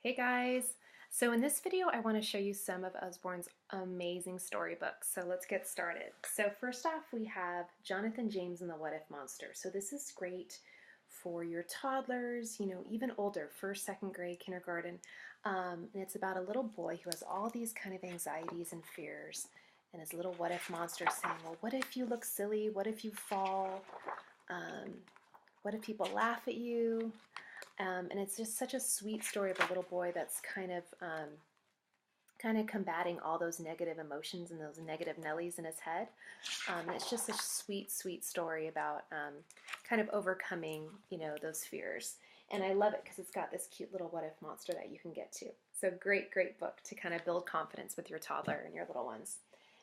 Hey guys! So in this video I want to show you some of Usborne's amazing storybooks. So let's get started. So first off we have Jonathan James and the What If Monster. So this is great for your toddlers, even older, first, second grade, kindergarten. And it's about a little boy who has all these kind of anxieties and fears. And his little what if monster saying, well, what if you look silly? What if you fall? Um, what if people laugh at you? And it's just such a sweet story of a little boy that's kind of combating all those negative emotions and those negative Nellies in his head. And it's just a sweet, sweet story about kind of overcoming, those fears. And I love it because it's got this cute little what if monster that you can get to. So great, great book to kind of build confidence with your toddler and your little ones.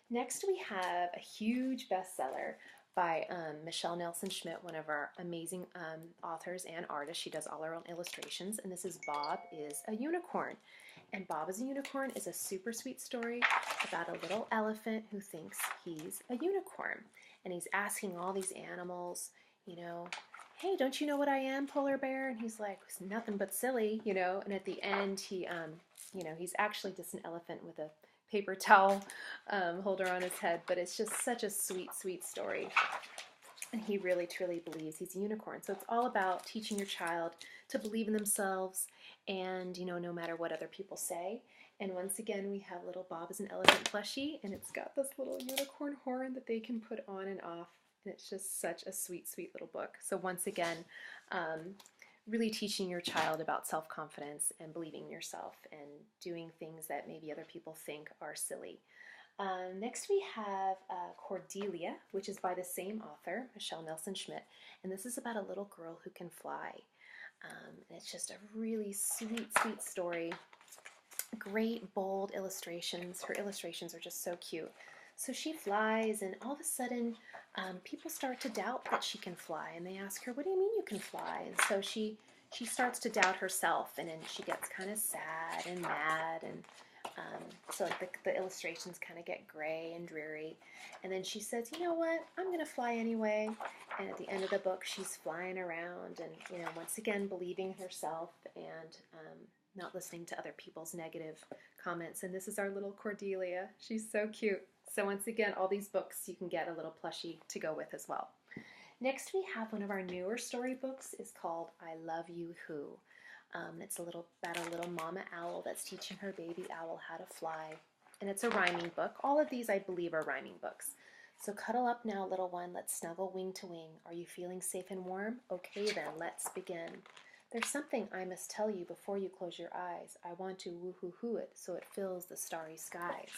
Next, we have a huge bestseller by Michelle Nelson Schmidt, one of our amazing authors and artists. She does all her own illustrations, and this is Bob is a Unicorn. And Bob is a Unicorn is a super sweet story about a little elephant who thinks he's a unicorn. And he's asking all these animals, hey, don't you know what I am, polar bear? And he's like, it's nothing but silly, And at the end, he's actually just an elephant with a paper towel holder on his head, but it's just such a sweet, sweet story. And he really, truly believes he's a unicorn. So it's all about teaching your child to believe in themselves and, no matter what other people say. And once again, we have little Bob as an elephant plushie, and it's got this little unicorn horn that they can put on and off. And it's just such a sweet, sweet little book. So once again, really teaching your child about self-confidence and believing in yourself and doing things that maybe other people think are silly. Next we have Cordelia, which is by the same author, Michelle Nelson Schmidt, and this is about a little girl who can fly. And it's just a really sweet, sweet story. Great, bold illustrations. Her illustrations are just so cute. So she flies, and all of a sudden, people start to doubt that she can fly, and they ask her, what do you mean you can fly? And so she starts to doubt herself, and then she gets kind of sad and mad, and so the illustrations kind of get gray and dreary. And then she says, you know what, I'm going to fly anyway. And at the end of the book, she's flying around and, once again, believing in herself and not listening to other people's negative comments. And this is our little Cordelia. She's so cute. So once again, all these books you can get a little plushie to go with as well. Next we have one of our newer storybooks. It's called I Love You Who. It's about a little mama owl that's teaching her baby owl how to fly. And it's a rhyming book. All of these I believe are rhyming books. So cuddle up now, little one. Let's snuggle wing to wing. Are you feeling safe and warm? Okay then, let's begin. There's something I must tell you before you close your eyes. I want to woo-hoo-hoo it so it fills the starry skies.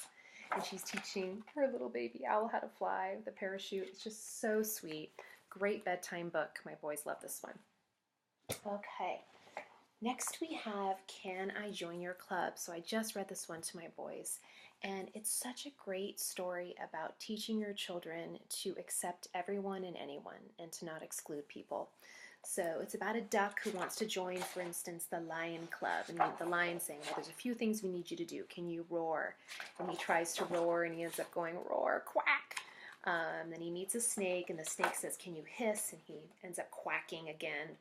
And she's teaching her little baby owl how to fly with a parachute. It's just so sweet. Great bedtime book. My boys love this one. Okay. Next we have Can I Join Your Club? So I just read this one to my boys, and it's such a great story about teaching your children to accept everyone and anyone and to not exclude people. So it's about a duck who wants to join, for instance, the lion club, and the lion saying, well, there's a few things we need you to do. Can you roar? And he tries to roar, and he ends up going, roar, quack. Then he meets a snake, and the snake says, can you hiss? And he ends up quacking again.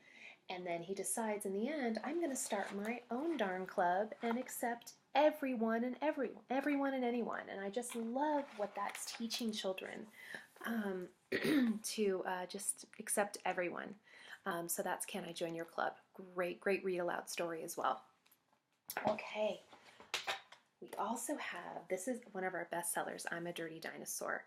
And then he decides in the end, I'm going to start my own darn club and accept everyone and anyone. And I just love what that's teaching children, to just accept everyone. So that's Can I Join Your Club? Great, great read aloud story as well. Okay. We also have, this is one of our bestsellers, I'm a Dirty Dinosaur.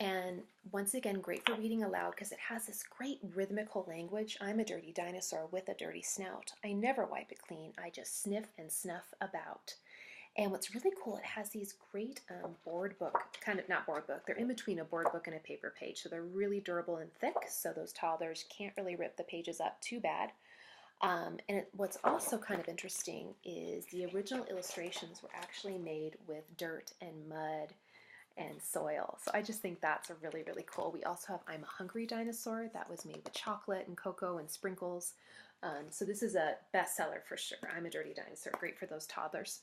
And once again, great for reading aloud because it has this great rhythmical language. I'm a dirty dinosaur with a dirty snout. I never wipe it clean. I just sniff and snuff about. And what's really cool, it has these great board book, not board book, they're in between a board book and a paper page. So they're really durable and thick, so those toddlers can't really rip the pages up too bad. What's also kind of interesting is the original illustrations were actually made with dirt and mud and soil. So I just think that's a really, really cool. We also have I'm a Hungry Dinosaur. That was made with chocolate and cocoa and sprinkles. So this is a bestseller for sure. I'm a Dirty Dinosaur. Great for those toddlers.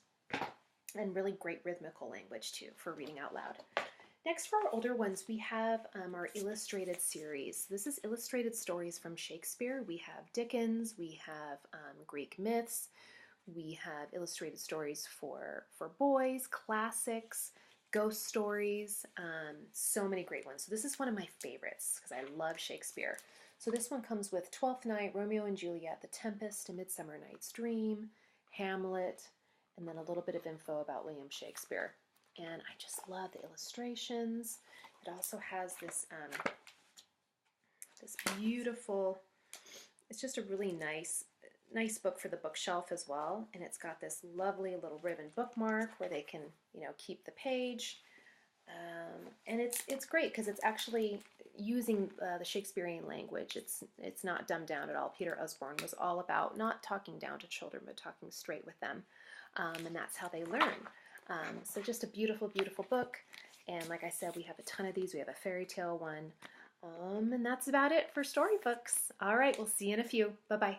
And really great rhythmical language too for reading out loud. Next, for our older ones, we have our illustrated series. This is illustrated stories from Shakespeare. We have Dickens, we have Greek myths, We have illustrated stories for boys, classics, ghost stories, so many great ones. So this is one of my favorites because I love Shakespeare. So this one comes with Twelfth Night, Romeo and Juliet, The Tempest, A Midsummer Night's Dream, Hamlet, and then a little bit of info about William Shakespeare. And I just love the illustrations. It also has this this beautiful, it's just a really nice book for the bookshelf as well, and it's got this lovely little ribbon bookmark where they can, you know, keep the page, and it's great because it's actually using the Shakespearean language. It's not dumbed down at all. Peter Usborne was all about not talking down to children, but talking straight with them, and that's how they learn. So just a beautiful, beautiful book, and like I said, we have a ton of these. We have a fairy tale one, and that's about it for Storybooks. All right, we'll see you in a few. Bye-bye.